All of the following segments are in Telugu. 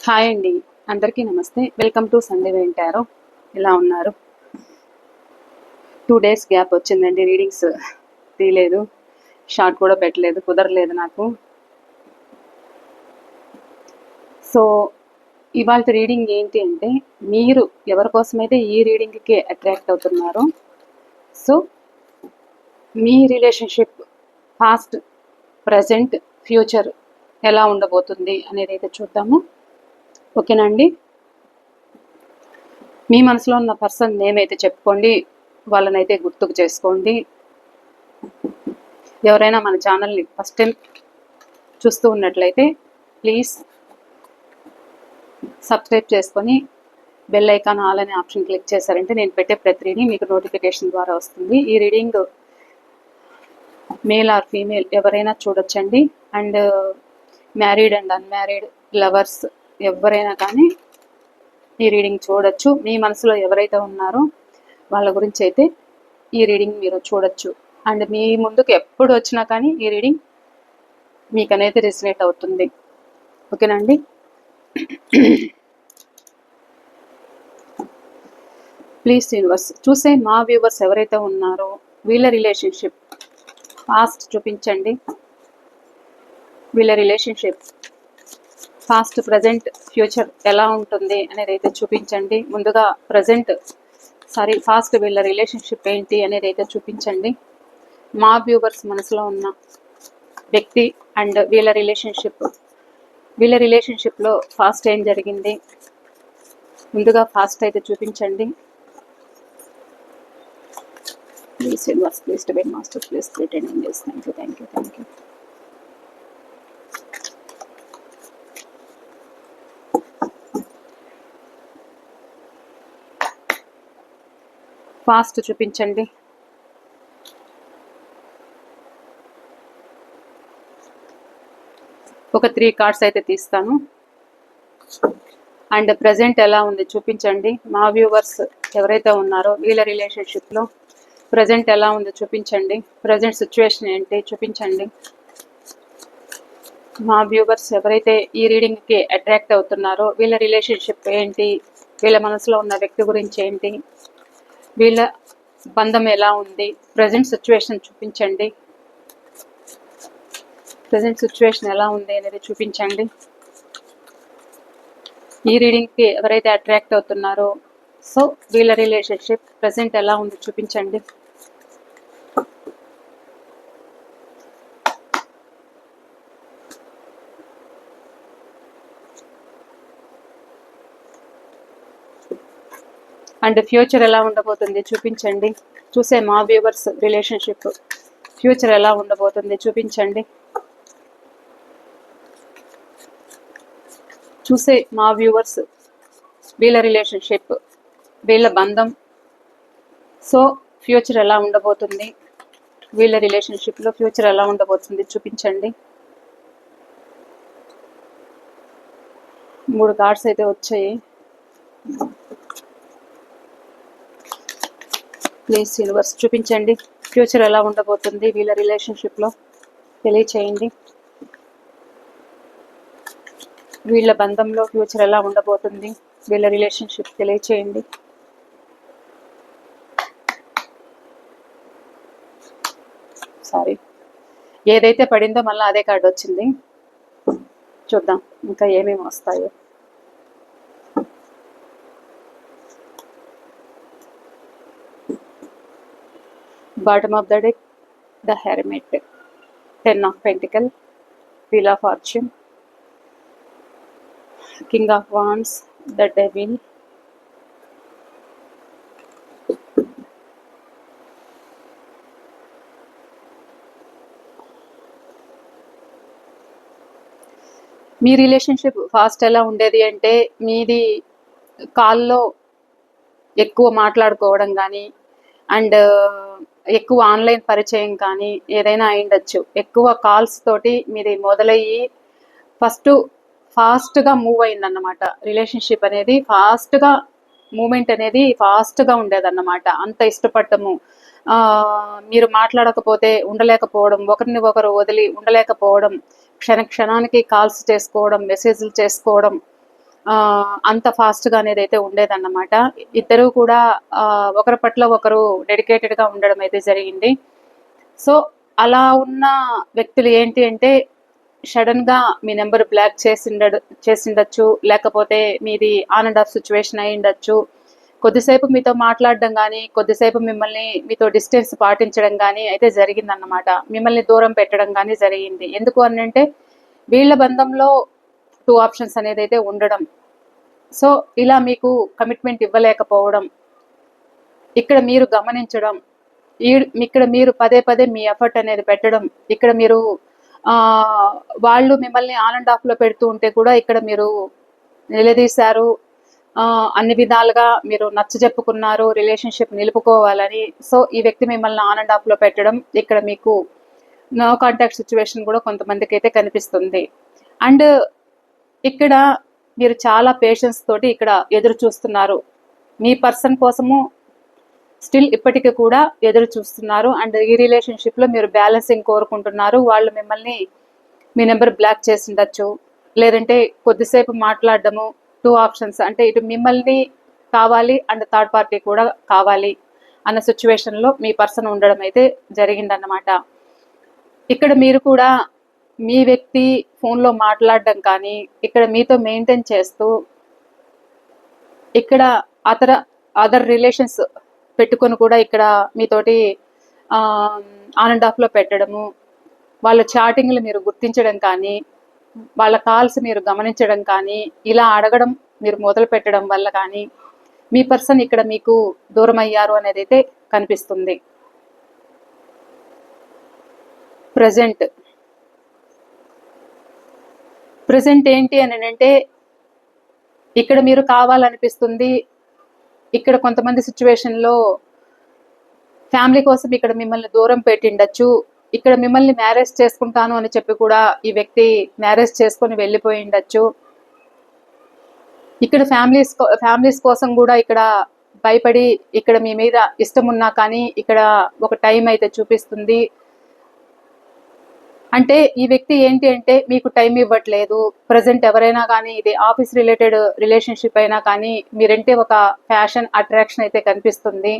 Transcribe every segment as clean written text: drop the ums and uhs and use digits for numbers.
హాయ్ అండి, అందరికీ నమస్తే. వెల్కమ్ టు సండే వింటారు. ఎలా ఉన్నారు? 2 డేస్ గ్యాప్ వచ్చిందండి. రీడింగ్స్ తీయలేదు, షార్ట్ కూడా పెట్టలేదు, కుదరలేదు నాకు. సో ఇవాళ రీడింగ్ ఏంటి అంటే, మీరు ఎవరి కోసమైతే ఈ రీడింగ్కి అట్రాక్ట్ అవుతున్నారో, సో మీ రిలేషన్షిప్ పాస్ట్, ప్రజెంట్, ఫ్యూచర్ ఎలా ఉండబోతుంది అనేది అయితే చూద్దాము. ఓకేనా అండి? మీ మనసులో ఉన్న పర్సన్ నేమ్ అయితే చెప్పుకోండి, వాళ్ళనైతే గుర్తుకు చేసుకోండి. ఎవరైనా మన ఛానల్ని ఫస్ట్ టైం చూస్తూ ఉన్నట్లయితే ప్లీజ్ సబ్స్క్రైబ్ చేసుకొని బెల్ ఐకాన్ ఆల్ అనే ఆప్షన్ క్లిక్ చేశారంటే నేను పెట్టే ప్రతి రీడింగ్ మీకు నోటిఫికేషన్ ద్వారా వస్తుంది. ఈ రీడింగ్ మేల్ ఆర్ ఫీమేల్ ఎవరైనా చూడొచ్చండి. And married and unmarried lovers ఎవరైనా కానీ ఈ రీడింగ్ చూడొచ్చు. మీ మనసులో ఎవరైతే ఉన్నారో వాళ్ళ గురించి అయితే ఈ రీడింగ్ మీరు చూడొచ్చు. అండ్ మీ ముందుకు ఎప్పుడు వచ్చినా కానీ ఈ రీడింగ్ మీకు అనేది రెసినేట్ అవుతుంది. ఓకేనండి? ప్లీజ్ యూనివర్స్, చూసే మా వ్యూవర్స్ ఎవరైతే ఉన్నారో వీళ్ళ రిలేషన్షిప్ పాస్ట్ చూపించండి. వీళ్ళ రిలేషన్షిప్ పాస్ట్, ప్రజెంట్, ఫ్యూచర్ ఎలా ఉంటుంది అనేది అయితే చూపించండి. ముందుగా ఫాస్ట్ వీళ్ళ రిలేషన్షిప్ ఏంటి అనేది అయితే చూపించండి. మా వ్యూవర్స్ మనసులో ఉన్న వ్యక్తి అండ్ వీళ్ళ రిలేషన్షిప్లో ఫాస్ట్ ఏం జరిగింది, ముందుగా ఫాస్ట్ అయితే చూపించండి. Please universe, please divine master, please return angels. Thank you. Fast చూపించండి. ఒక 3 కార్డ్స్ అయితే తీస్తాను. అండ్ ప్రజెంట్ ఎలా ఉంది చూపించండి. మా వ్యూవర్స్ ఎవరైతే ఉన్నారో వీళ్ళ రిలేషన్షిప్లో ప్రజెంట్ ఎలా ఉంది చూపించండి. ప్రజెంట్ సిచ్యువేషన్ ఏంటి చూపించండి. మా వ్యూవర్స్ ఎవరైతే ఈ రీడింగ్కి అట్రాక్ట్ అవుతున్నారో వీళ్ళ రిలేషన్షిప్ ఏంటి, వీళ్ళ మనసులో ఉన్న వ్యక్తి గురించి ఏంటి, వీళ్ళ బంధం ఎలా ఉంది, ప్రజెంట్ సిచ్యువేషన్ చూపించండి. ప్రజెంట్ సిచ్యువేషన్ ఎలా ఉంది అనేది చూపించండి. ఈ రీడింగ్కి ఎవరైతే అట్రాక్ట్ అవుతున్నారో సో వీళ్ళ రిలేషన్షిప్ ప్రజెంట్ ఎలా ఉంది చూపించండి. అండ్ ఫ్యూచర్ ఎలా ఉండబోతుంది చూపించండి. చూసే మా వ్యూవర్స్ రిలేషన్షిప్ ఫ్యూచర్ ఎలా ఉండబోతుంది చూపించండి. చూసే మా వ్యూవర్స్ వీళ్ళ రిలేషన్షిప్, వీళ్ళ బంధం, సో ఫ్యూచర్ ఎలా ఉండబోతుంది, వీళ్ళ రిలేషన్షిప్లో ఫ్యూచర్ ఎలా ఉండబోతుంది చూపించండి. 3 కార్డ్స్ అయితే వచ్చాయి. ప్లీజ్ యూనివర్స్ చూపించండి. ఫ్యూచర్ ఎలా ఉండబోతుంది వీళ్ళ రిలేషన్షిప్లో తెలియచేయండి. వీళ్ళ బంధంలో ఫ్యూచర్ ఎలా ఉండబోతుంది, వీళ్ళ రిలేషన్షిప్ తెలియచేయండి. సారీ, ఏదైతే పడిందో మళ్ళీ అదే కార్డు వచ్చింది. చూద్దాం ఇంకా ఏమేమి వస్తాయో. Bottom of the deck, the Hermit, 10 of Pentacles, Wheel of Fortune, King of Wands, the Devil, me relationship fast ఎలా ఉండేది అంటే, మీది కాల్లో ఎక్కువ మాట్లాడుకోవడం కానీ అండ్ ఎక్కువ ఆన్లైన్ పరిచయం కానీ ఏదైనా అయిండొచ్చు. ఎక్కువ కాల్స్ తోటి మీది మొదలయ్యి ఫాస్ట్గా మూవ్ అయిందన్నమాట. రిలేషన్షిప్ అనేది మూమెంట్ అనేది ఫాస్ట్గా ఉండేదన్నమాట. అంత ఇష్టపడటము, మీరు మాట్లాడకపోతే ఉండలేకపోవడం, ఒకరిని ఒకరు వదిలి ఉండలేకపోవడం, క్షణానికి కాల్స్ చేసుకోవడం, మెసేజ్లు చేసుకోవడం, అంత ఫాస్ట్గా అనేది అయితే ఉండేదన్నమాట. ఇద్దరు కూడా ఒకరి పట్ల ఒకరు డెడికేటెడ్గా ఉండడం అయితే జరిగింది. సో అలా ఉన్న వ్యక్తులు ఏంటి అంటే సడన్గా మీ నెంబర్ బ్లాక్ చేసిండొచ్చు, లేకపోతే మీది ఆన్ అండ్ ఆఫ్ సిచ్యువేషన్ అయి ఉండొచ్చు. కొద్దిసేపు మీతో మాట్లాడడం కానీ, కొద్దిసేపు మిమ్మల్ని మీతో డిస్టెన్స్ పాటించడం కానీ అయితే జరిగిందన్నమాట. మిమ్మల్ని దూరం పెట్టడం కానీ జరిగింది. ఎందుకు అని అంటే వీళ్ళ బంధంలో 2 ఆప్షన్స్ అనేది అయితే ఉండడం. సో ఇలా మీకు కమిట్మెంట్ ఇవ్వలేకపోవడం, ఇక్కడ మీరు గమనించడం, ఇక్కడ మీరు పదే పదే మీ ఎఫర్ట్ అనేది పెట్టడం, ఇక్కడ మీరు వాళ్ళు మిమ్మల్ని ఆన్ అండ్ ఆఫ్లో పెడుతూ ఉంటే కూడా ఇక్కడ మీరు నిలదీశారు, అన్ని విధాలుగా మీరు నచ్చ చెప్పుకున్నారు రిలేషన్షిప్ నిలుపుకోవాలని. సో ఈ వ్యక్తి మిమ్మల్ని ఆన్ అండ్ ఆఫ్లో పెట్టడం, ఇక్కడ మీకు నో కాంటాక్ట్ సిచ్యువేషన్ కూడా కొంతమందికి అయితే కనిపిస్తుంది. అండ్ ఇక్కడ మీరు చాలా పేషెన్స్ తోటి ఇక్కడ ఎదురు చూస్తున్నారు. మీ పర్సన్ కోసము స్టిల్ ఇప్పటికీ కూడా ఎదురు చూస్తున్నారు. అండ్ ఈ రిలేషన్షిప్లో మీరు బ్యాలెన్సింగ్ కోరుకుంటున్నారు. వాళ్ళు మిమ్మల్ని మీ నెంబర్ బ్లాక్ చేసి ఉండొచ్చు, లేదంటే కొద్దిసేపు మాట్లాడడము. 2 ఆప్షన్స్ అంటే ఇటు మిమ్మల్ని కావాలి అండ్ థర్డ్ పార్టీ కూడా కావాలి అన్న సిచ్యువేషన్లో మీ పర్సన్ ఉండడం అయితే జరిగిందన్నమాట. ఇక్కడ మీరు కూడా మీ వ్యక్తి ఫోన్లో మాట్లాడడం కానీ, ఇక్కడ మీతో మెయింటైన్ చేస్తూ ఇక్కడ అదర్ రిలేషన్స్ పెట్టుకొని కూడా ఇక్కడ మీతోటి ఆన్ అండ్ ఆఫ్లో పెట్టడము, వాళ్ళ చాటింగ్లు మీరు గుర్తించడం కానీ, వాళ్ళ కాల్స్ మీరు గమనించడం కానీ, ఇలా అడగడం మీరు మొదలు పెట్టడం వల్ల కానీ మీ పర్సన్ ఇక్కడ మీకు దూరం అయ్యారు అనేది అయితే కనిపిస్తుంది. ప్రజెంట్ ఏంటి అని అంటే ఇక్కడ మీరు కావాలనిపిస్తుంది. ఇక్కడ కొంతమంది సిచ్యువేషన్లో ఫ్యామిలీ కోసం ఇక్కడ మిమ్మల్ని దూరం పెట్టిండొచ్చు. ఇక్కడ మిమ్మల్ని మ్యారేజ్ చేసుకుంటాను అని చెప్పి కూడా ఈ వ్యక్తి మ్యారేజ్ చేసుకొని వెళ్ళిపోయి ఉండొచ్చు. ఇక్కడ ఫ్యామిలీస్ కోసం కూడా ఇక్కడ భయపడి ఇక్కడ మీ మీద ఇష్టం ఉన్నా కానీ ఇక్కడ ఒక టైం అయితే చూపిస్తుంది. అంటే ఈ వ్యక్తి ఏంటి అంటే మీకు టైం ఇవ్వట్లేదు. ప్రజెంట్ ఎవరైనా కానీ ఇది ఆఫీస్ రిలేటెడ్ రిలేషన్షిప్ అయినా కానీ మీరంటే ఒక ఫ్యాషన్ అట్రాక్షన్ అయితే కనిపిస్తుంది.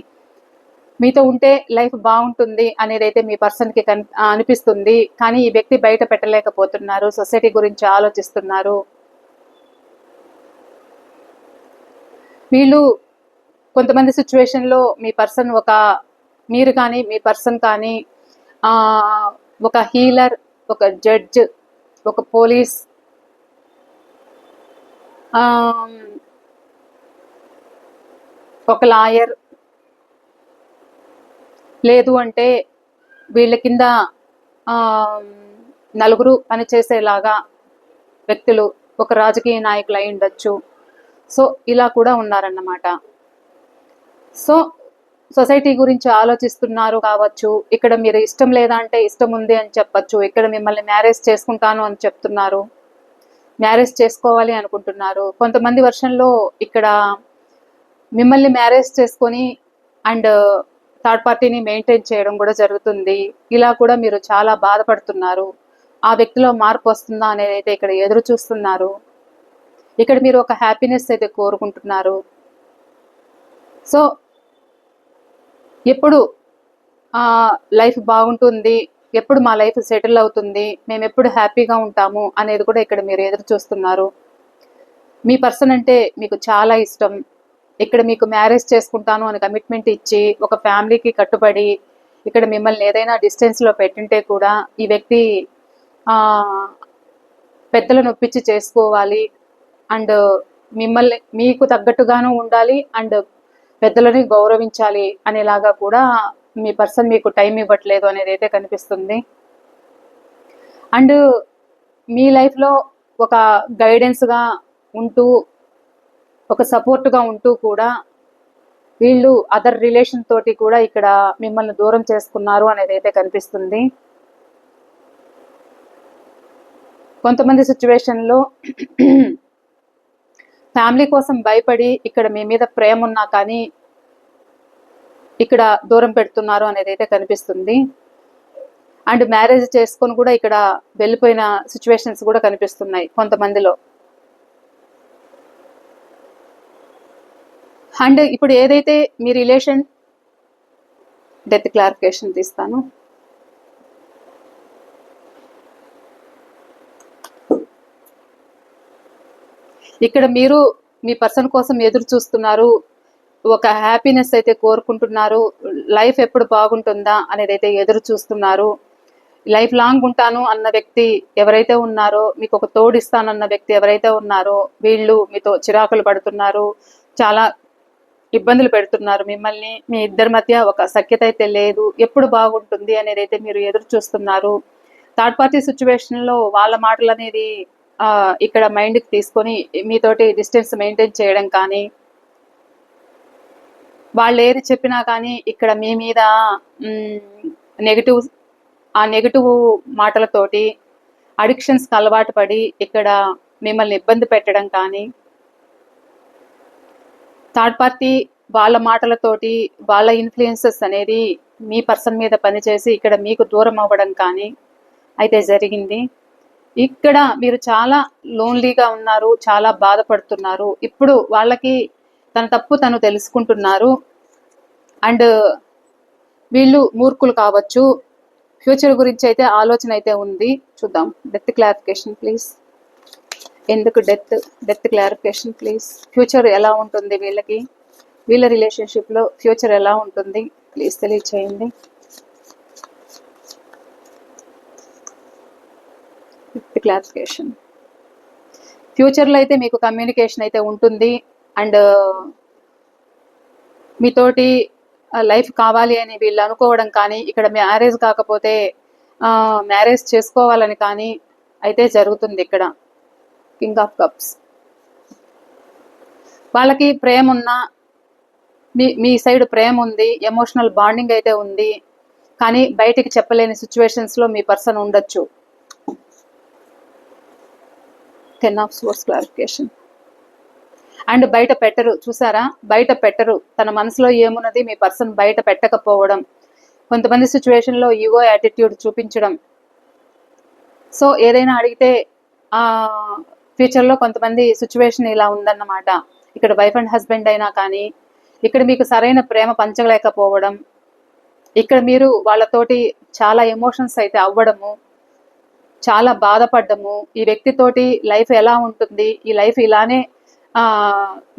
మీతో ఉంటే లైఫ్ బాగుంటుంది అనేది అయితే మీ పర్సన్కి అనిపిస్తుంది. కానీ ఈ వ్యక్తి బయట పెట్టలేకపోతున్నారు, సొసైటీ గురించి ఆలోచిస్తున్నారు. వీళ్ళు కొంతమంది సిచ్యువేషన్లో మీ పర్సన్ మీరు కానీ మీ పర్సన్ కానీ ఒక హీలర్, ఒక జడ్జ్, ఒక పోలీస్, ఒక లాయర్, లేదు అంటే వీళ్ళ కింద నలుగురు పనిచేసేలాగా వ్యక్తులు, ఒక రాజకీయ నాయకులు అయి ఉండొచ్చు. సో ఇలా కూడా ఉన్నారన్నమాట. సో సొసైటీ గురించి ఆలోచిస్తున్నారు కావచ్చు. ఇక్కడ మీరు ఇష్టం లేదా అంటే ఇష్టం ఉంది అని చెప్పచ్చు. ఇక్కడ మిమ్మల్ని మ్యారేజ్ చేసుకుంటాను అని చెప్తున్నారు, మ్యారేజ్ చేసుకోవాలి అనుకుంటున్నారు. కొంతమంది వర్షన్లో ఇక్కడ మిమ్మల్ని మ్యారేజ్ చేసుకొని అండ్ థర్డ్ పార్టీని మెయింటైన్ చేయడం కూడా జరుగుతుంది. ఇలా కూడా మీరు చాలా బాధపడుతున్నారు. ఆ వ్యక్తిలో మార్పు వస్తుందా అనేది అయితే ఇక్కడ ఎదురు చూస్తున్నారు. ఇక్కడ మీరు ఒక హ్యాపీనెస్ అయితే కోరుకుంటున్నారు. సో ఎప్పుడు లైఫ్ బాగుంటుంది, ఎప్పుడు మా లైఫ్ సెటిల్ అవుతుంది, మేము ఎప్పుడు హ్యాపీగా ఉంటాము అనేది కూడా ఇక్కడ మీరు ఎదురు చూస్తున్నారు. మీ పర్సన్ అంటే మీకు చాలా ఇష్టం. ఇక్కడ మీకు మ్యారేజ్ చేసుకుంటాను అని కమిట్మెంట్ ఇచ్చి ఒక ఫ్యామిలీకి కట్టుబడి ఇక్కడ మిమ్మల్ని ఏదైనా డిస్టెన్స్లో పెట్టింటే కూడా ఈ వ్యక్తి పెద్దలను ఒప్పించి చేసుకోవాలి అండ్ మిమ్మల్ని మీకు తగ్గట్టుగాను ఉండాలి అండ్ పెద్దలని గౌరవించాలి అనేలాగా కూడా మీ పర్సన్ మీకు టైం ఇవ్వట్లేదు అనేది అయితే కనిపిస్తుంది. అండ్ మీ లైఫ్లో ఒక గైడెన్స్గా ఉంటూ ఒక సపోర్ట్గా ఉంటూ కూడా వీళ్ళు అదర్ రిలేషన్ తోటి కూడా ఇక్కడ మిమ్మల్ని దూరం చేసుకున్నారు అనేది అయితే కనిపిస్తుంది. కొంతమంది సిచ్యువేషన్లో ఫ్యామిలీ కోసం భయపడి ఇక్కడ మీ మీద ప్రేమ ఉన్నా కానీ ఇక్కడ దూరం పెడుతున్నారు అనేది అయితే కనిపిస్తుంది. అండ్ మ్యారేజ్ చేసుకొని కూడా ఇక్కడ వెళ్ళిపోయిన సిచ్యువేషన్స్ కూడా కనిపిస్తున్నాయి కొంతమందిలో. అండ్ ఇప్పుడు ఏదైతే మీ రిలేషన్ డెత్ క్లారిఫికేషన్ తీస్తాను. ఇక్కడ మీరు మీ పర్సన్ కోసం ఎదురు చూస్తున్నారు, ఒక హ్యాపీనెస్ అయితే కోరుకుంటున్నారు, లైఫ్ ఎప్పుడు బాగుంటుందా అనేది అయితే ఎదురు చూస్తున్నారు. లైఫ్ లాంగ్ ఉంటాను అన్న వ్యక్తి ఎవరైతే ఉన్నారో, మీకు ఒక తోడిస్తానన్న వ్యక్తి ఎవరైతే ఉన్నారో, వీళ్ళు మీతో చిరాకులు పడుతున్నారు, చాలా ఇబ్బందులు పెడుతున్నారు మిమ్మల్ని. మీ ఇద్దరి మధ్య ఒక సఖ్యత అయితే లేదు, ఎప్పుడు బాగుంటుంది అనేది అయితే మీరు ఎదురు చూస్తున్నారు. థర్డ్ పార్టీ సిచ్యువేషన్లో వాళ్ళ మాటలు అనేది ఇక్కడ మైండ్కి తీసుకొని మీతోటి డిస్టెన్స్ మెయింటైన్ చేయడం కానీ, వాళ్ళు ఏది చెప్పినా కానీ ఇక్కడ మీ మీద నెగిటివ్ మాటలతోటి అడిక్షన్స్కి అలవాటు పడి ఇక్కడ మిమ్మల్ని ఇబ్బంది పెట్టడం కానీ, థర్డ్ పార్టీ వాళ్ళ మాటలతోటి వాళ్ళ ఇన్ఫ్లుయెన్సెస్ అనేది మీ పర్సన్ మీద పనిచేసి ఇక్కడ మీకు దూరం అవ్వడం కానీ అయితే జరిగింది. ఇక్కడ మీరు చాలా లోన్లీగా ఉన్నారు, చాలా బాధపడుతున్నారు. ఇప్పుడు వాళ్ళకి తన తప్పు తను తెలుసుకుంటున్నారు. అండ్ వీళ్ళు మూర్ఖులు కావచ్చు. ఫ్యూచర్ గురించి అయితే ఆలోచన అయితే ఉంది. చూద్దాం. Death clarification please. ఎందుకు డెత్ క్లారిఫికేషన్ ప్లీజ్. ఫ్యూచర్ ఎలా ఉంటుంది వీళ్ళకి, వీళ్ళ రిలేషన్షిప్లో ఫ్యూచర్ ఎలా ఉంటుంది ప్లీజ్ తెలియచేయండి. Death clarification. ఫ్యూచర్లో అయితే మీకు కమ్యూనికేషన్ అయితే ఉంటుంది. అండ్ మీతోటి లైఫ్ కావాలి అని వీళ్ళు అనుకోవడం కానీ, ఇక్కడ మ్యారేజ్ కాకపోతే మ్యారేజ్ చేసుకోవాలని కానీ అయితే జరుగుతుంది. ఇక్కడ కింగ్ ఆఫ్ కప్స్. వాళ్ళకి ప్రేమ ఉన్నా, మీ సైడ్ ప్రేమ ఉంది, ఎమోషనల్ బాండింగ్ అయితే ఉంది, కానీ బయటికి చెప్పలేని సిచ్యువేషన్స్లో మీ పర్సన్ ఉండొచ్చు. 10 of Swords క్లారిఫికేషన్. అండ్ బయట పెట్టరు, చూసారా, బయట పెట్టరు. తన మనసులో ఏమున్నది మీ పర్సన్ బయట పెట్టకపోవడం, కొంతమంది సిచ్యువేషన్లో ఈగో యాటిట్యూడ్ చూపించడం. సో ఏదైనా అడిగితే ఫ్యూచర్లో కొంతమంది సిచ్యువేషన్ ఇలా ఉందన్నమాట. ఇక్కడ వైఫ్ అండ్ హస్బెండ్ అయినా కానీ ఇక్కడ మీకు సరైన ప్రేమ పంచలేకపోవడం, ఇక్కడ మీరు వాళ్ళతోటి చాలా ఎమోషన్స్ అయితే అవ్వడము, చాలా బాధపడ్డము. ఈ వ్యక్తితోటి లైఫ్ ఎలా ఉంటుంది, ఈ లైఫ్ ఇలానే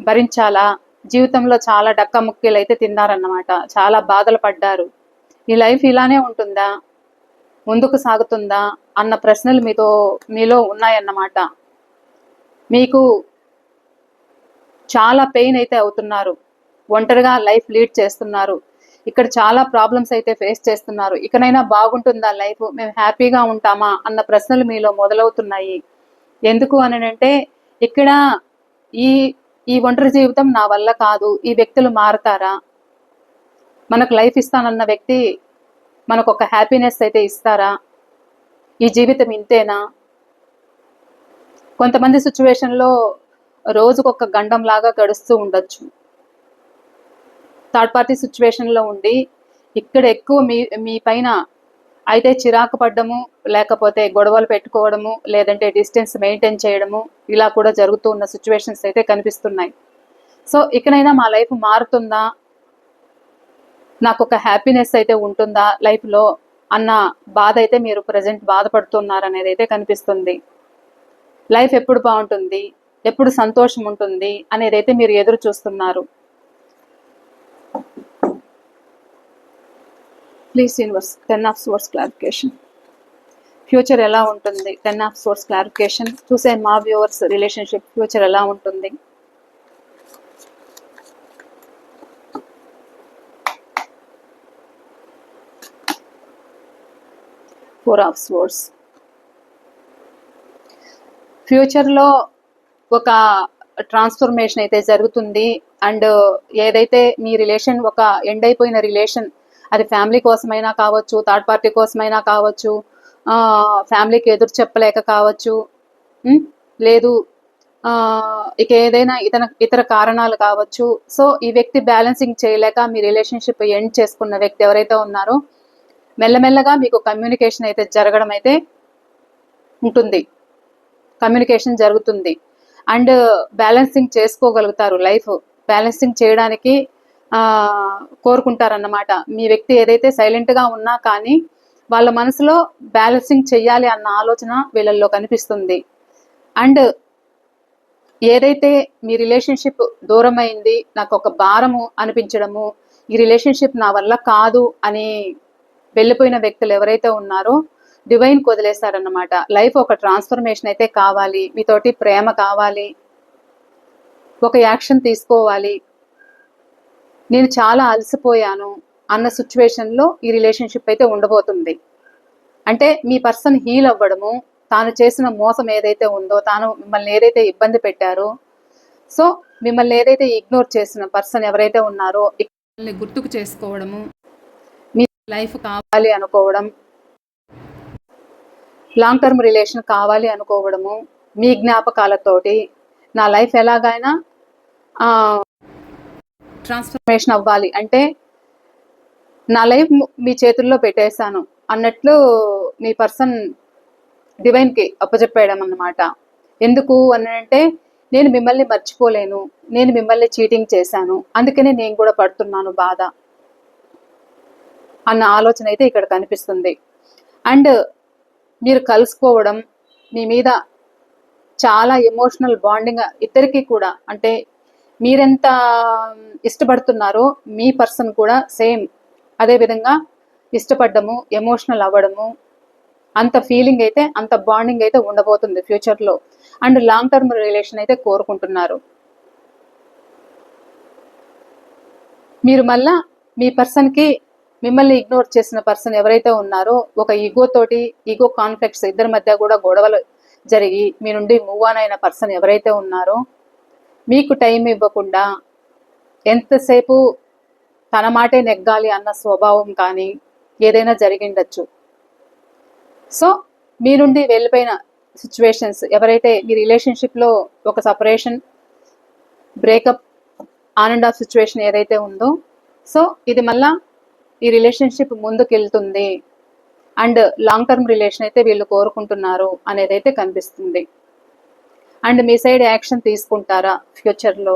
భరించాలా, జీవితంలో చాలా డక్క ముక్కీలు అయితే తిన్నారన్నమాట. చాలా బాధలు పడ్డారు. ఈ లైఫ్ ఇలానే ఉంటుందా, ముందుకు సాగుతుందా అన్న ప్రశ్నలు మీలో ఉన్నాయన్నమాట. మీకు చాలా పెయిన్ అయితే అవుతున్నారు, ఒంటరిగా లైఫ్ లీడ్ చేస్తున్నారు. ఇక్కడ చాలా ప్రాబ్లమ్స్ అయితే ఫేస్ చేస్తున్నారు. ఇకనైనా బాగుంటుందా లైఫ్, మేము హ్యాపీగా ఉంటామా అన్న ప్రశ్నలు మీలో మొదలవుతున్నాయి. ఎందుకు అని అంటే ఇక్కడ ఈ ఒంటరి జీవితం నా వల్ల కాదు, ఈ వ్యక్తులు మారతారా, మనకు లైఫ్ ఇస్తానన్న వ్యక్తి మనకు ఒక హ్యాపీనెస్ అయితే ఇస్తారా, ఈ జీవితం ఇంతేనా. కొంతమంది సిచ్యువేషన్లో రోజుకొక గండం లాగా గడుస్తూ ఉండొచ్చు. థర్డ్ పార్టీ సిచ్యువేషన్లో ఉండి ఇక్కడ ఎక్కువ మీ పైన అయితే చిరాకు పడ్డము, లేకపోతే గొడవలు పెట్టుకోవడము, లేదంటే డిస్టెన్స్ మెయింటైన్ చేయడము, ఇలా కూడా జరుగుతూ ఉన్న సిచ్యువేషన్స్ అయితే కనిపిస్తున్నాయి. సో ఇకనైనా మా లైఫ్ మారుతుందా, నాకు ఒక హ్యాపీనెస్ అయితే ఉంటుందా లైఫ్లో అన్న బాధ అయితే మీరు ప్రజెంట్ బాధపడుతున్నారు అనేది అయితే కనిపిస్తుంది. లైఫ్ ఎప్పుడు బాగుంటుంది, ఎప్పుడు సంతోషం ఉంటుంది అనేది అయితే మీరు ఎదురు చూస్తున్నారు. Please universe 10 of Swords clarification. Future ఎలా ఉంటుంది, 10 of Swords క్లారిఫికేషన్. చూసే మా వ్యూవర్స్ రిలేషన్షిప్ ఫ్యూచర్ ఎలా ఉంటుంది. Four of Swords. ఫ్యూచర్లో ఒక ట్రాన్స్ఫర్మేషన్ అయితే జరుగుతుంది. అండ్ ఏదైతే మీ రిలేషన్ ఒక ఎండ్ అయిపోయిన రిలేషన్, అది ఫ్యామిలీ కోసమైనా కావచ్చు, థర్డ్ పార్టీ కోసమైనా కావచ్చు, ఫ్యామిలీకి ఎదురు చెప్పలేక కావచ్చు, లేదు ఇక ఏదైనా ఇతర కారణాలు కావచ్చు. సో ఈ వ్యక్తి బ్యాలెన్సింగ్ చేయలేక మీ రిలేషన్షిప్ ఎండ్ చేసుకున్న వ్యక్తి ఎవరైతే ఉన్నారో మెల్లమెల్లగా మీకు కమ్యూనికేషన్ అయితే జరగడం అయితే ఉంటుంది, కమ్యూనికేషన్ జరుగుతుంది. అండ్ బ్యాలెన్సింగ్ చేసుకోగలుగుతారు లైఫ్. బ్యాలెన్సింగ్ చేయడానికి కోరుకుంటారన్నమాట. మీ వ్యక్తి ఏదైతే సైలెంట్గా ఉన్నా కానీ వాళ్ళ మనసులో బ్యాలెన్సింగ్ చెయ్యాలి అన్న ఆలోచన వీళ్ళల్లో కనిపిస్తుంది. అండ్ ఏదైతే మీ రిలేషన్షిప్ దూరమైంది, నాకు ఒక భారము అనిపించడము, ఈ రిలేషన్షిప్ నా వల్ల కాదు అని వెళ్ళిపోయిన వ్యక్తులు ఎవరైతే ఉన్నారో డివైన్కి వదిలేస్తారన్నమాట. లైఫ్ ఒక ట్రాన్స్ఫర్మేషన్ అయితే కావాలి, మీతోటి ప్రేమ కావాలి, ఒక యాక్షన్ తీసుకోవాలి, నేను చాలా అలసిపోయాను అన్న సిచ్యువేషన్లో ఈ రిలేషన్షిప్ అయితే ఉండబోతుంది. అంటే మీ పర్సన్ హీల్ అవ్వడము, తాను చేసిన మోసం ఏదైతే ఉందో, తాను మిమ్మల్ని ఏదైతే ఇబ్బంది పెట్టారో, సో మిమ్మల్ని ఏదైతే ఇగ్నోర్ చేసిన పర్సన్ ఎవరైతే ఉన్నారో మిమ్మల్ని గుర్తుకు చేసుకోవడము, మీ లైఫ్ కావాలి అనుకోవడం, లాంగ్ టర్మ్ రిలేషన్ కావాలి అనుకోవడము, మీ జ్ఞాపకాలతోటి నా లైఫ్ ఎలాగైనా ట్రాన్స్ఫర్మేషన్ అవ్వాలి, అంటే నా లైఫ్ మీ చేతుల్లో పెట్టేశాను అన్నట్లు మీ పర్సన్ డివైన్కి అప్పచెప్పేయడం అన్నమాట. ఎందుకు అని అంటే, నేను మిమ్మల్ని మర్చిపోలేను, నేను మిమ్మల్ని చీటింగ్ చేశాను, అందుకనే నేను కూడా పడుతున్నాను బాధ అన్న ఆలోచన అయితే ఇక్కడ కనిపిస్తుంది. అండ్ మీరు కలుసుకోవడం, మీ మీద చాలా ఎమోషనల్ బాండింగ్ ఇద్దరికి కూడా, అంటే మీరెంత ఇష్టపడుతున్నారో మీ పర్సన్ కూడా సేమ్ అదే విధంగా ఇష్టపడ్డము, ఎమోషనల్ అవ్వడము, అంత ఫీలింగ్ అయితే, అంత బాండింగ్ అయితే ఉండబోతుంది ఫ్యూచర్లో. అండ్ లాంగ్ టర్మ్ రిలేషన్ అయితే కోరుకుంటున్నారు. మీరు మళ్ళా మీ పర్సన్కి, మిమ్మల్ని ఇగ్నోర్ చేసిన పర్సన్ ఎవరైతే ఉన్నారో ఒక ఈగో కాన్ఫ్లిక్ట్స్ ఇద్దరి మధ్య కూడా గొడవలు జరిగి మీ నుండి మూవ్ ఆన్ అయిన పర్సన్ ఎవరైతే ఉన్నారో మీకు టైం ఇవ్వకుండా ఎంతసేపు తన మాటే నెగ్గాలి అన్న స్వభావం కానీ ఏదైనా జరిగిండొచ్చు. సో మీ నుండి వెళ్ళిపోయిన సిచ్యువేషన్స్, ఎవరైతే మీ రిలేషన్షిప్లో ఒక separation, breakup, on and of situation ఏదైతే ఉందో, సో ఇది మళ్ళా ఈ రిలేషన్షిప్ ముందుకు వెళ్తుంది అండ్ లాంగ్ టర్మ్ రిలేషన్ అయితే వీళ్ళు కోరుకుంటున్నారు అనేది అయితే కనిపిస్తుంది. అండ్ మీ సైడ్ యాక్షన్ తీసుకుంటారా ఫ్యూచర్లో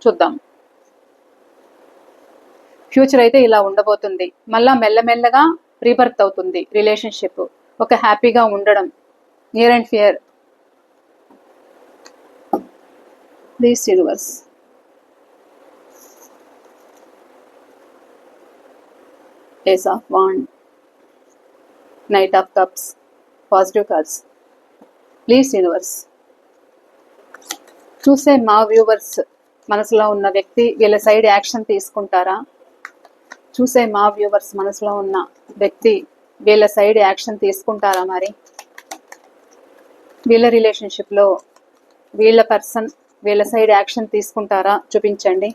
చూద్దాం. ఫ్యూచర్ అయితే ఇలా ఉండబోతుంది. మళ్ళా మెల్లమెల్లగా రీబర్త్ అవుతుంది రిలేషన్షిప్, ఒక హ్యాపీగా ఉండడం, near and fear. Please universe. Ace of Wands, Knight of Cups, positive cards. Please universe. చూసే మా వ్యూవర్స్ మనసులో ఉన్న వ్యక్తి వీళ్ళ సైడ్ యాక్షన్ తీసుకుంటారా? చూసే మా వ్యూవర్స్ మనసులో ఉన్న వ్యక్తి వీళ్ళ సైడ్ యాక్షన్ తీసుకుంటారా? మరి వీళ్ళ రిలేషన్షిప్లో వీళ్ళ పర్సన్ వీళ్ళ సైడ్ యాక్షన్ తీసుకుంటారా? చూపించండి.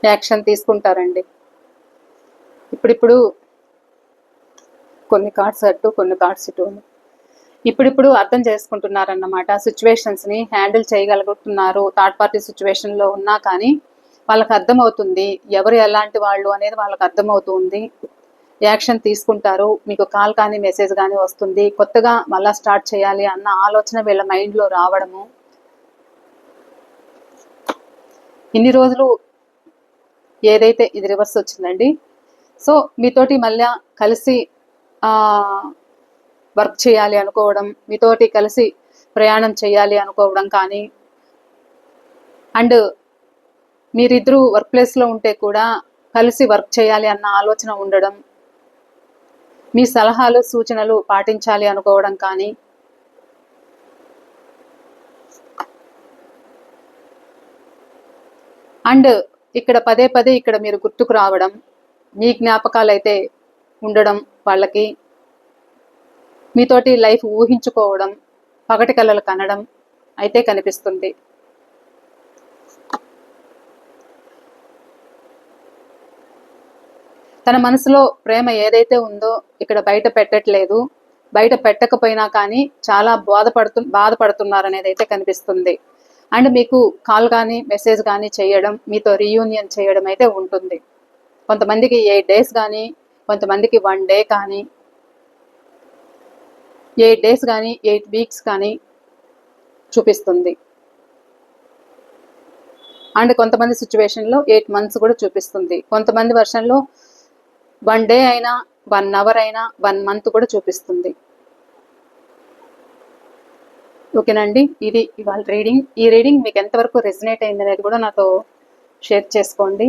యాక్షన్ తీసుకుంటారండి. ఇప్పుడిప్పుడు కొన్ని కార్డ్స్ అటు, కొన్ని కార్డ్స్ ఇటు, ఇప్పుడిప్పుడు అర్థం చేసుకుంటున్నారన్నమాట. సిచ్యువేషన్స్ని హ్యాండిల్ చేయగలుగుతున్నారు. థర్డ్ పార్టీ సిచ్యువేషన్లో ఉన్నా కానీ వాళ్ళకి అర్థమవుతుంది ఎవరు ఎలాంటి వాళ్ళు అనేది వాళ్ళకి అర్థమవుతుంది. యాక్షన్ తీసుకుంటారు. మీకు కాల్ కానీ మెసేజ్ కానీ వస్తుంది. కొత్తగా మళ్ళీ స్టార్ట్ చేయాలి అన్న ఆలోచన వీళ్ళ మైండ్లో రావడము. ఇన్ని రోజులు ఏదైతే ఇది రివర్స్ వచ్చిందండి. సో మీతోటి మళ్ళీ కలిసి వర్క్ చేయాలి అనుకోవడం, మీతోటి కలిసి ప్రయాణం చేయాలి అనుకోవడం కానీ, అండ్ మీరిద్దరూ వర్క్ ప్లేస్లో ఉంటే కూడా కలిసి వర్క్ చేయాలి అన్న ఆలోచన ఉండడం, మీ సలహాలు సూచనలు పాటించాలి అనుకోవడం కానీ, అండ్ ఇక్కడ పదే పదే ఇక్కడ మీరు గుర్తుకు రావడం, మీ జ్ఞాపకాలు అయితే ఉండడం, వాళ్ళకి మీతోటి లైఫ్ ఊహించుకోవడం, పగటి కలలు కనడం అయితే కనిపిస్తుంది. తన మనసులో ప్రేమ ఏదైతే ఉందో ఇక్కడ బయట పెట్టట్లేదు. బయట పెట్టకపోయినా కానీ చాలా బాధపడుతున్నారనేది అయితే కనిపిస్తుంది. అండ్ మీకు కాల్ కానీ మెసేజ్ కానీ చేయడం, మీతో రీయూనియన్ చేయడం అయితే ఉంటుంది. కొంతమందికి 8 days కానీ, కొంతమందికి 1 day కానీ, 8 days కానీ 8 weeks కానీ చూపిస్తుంది. అండ్ కొంతమంది సిచ్యువేషన్లో 8 months కూడా చూపిస్తుంది. కొంతమంది వర్షన్లో 1 day అయినా, 1 hour అయినా, 1 month కూడా చూపిస్తుంది. ఓకేనండి, ఇది ఇవాళ రీడింగ్. ఈ రీడింగ్ మీకు ఎంతవరకు రెజినేట్ అయింది అనేది కూడా నాతో షేర్ చేసుకోండి.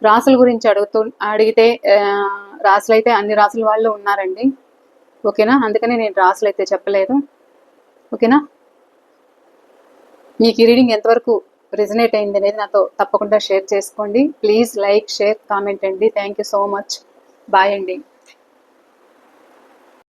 రాసుల గురించి అడిగితే రాసులు అయితే అన్ని రాసుల వాళ్ళు ఉన్నారండి. ఓకేనా, అందుకని నేను రాసులు అయితే చెప్పలేదు. ఓకేనా, మీకు ఈ రీడింగ్ ఎంతవరకు రెజినేట్ అయింది అనేది నాతో తప్పకుండా షేర్ చేసుకోండి. ప్లీజ్ లైక్, షేర్, కామెంట్ అండి. Thank you so much. Bye అండి.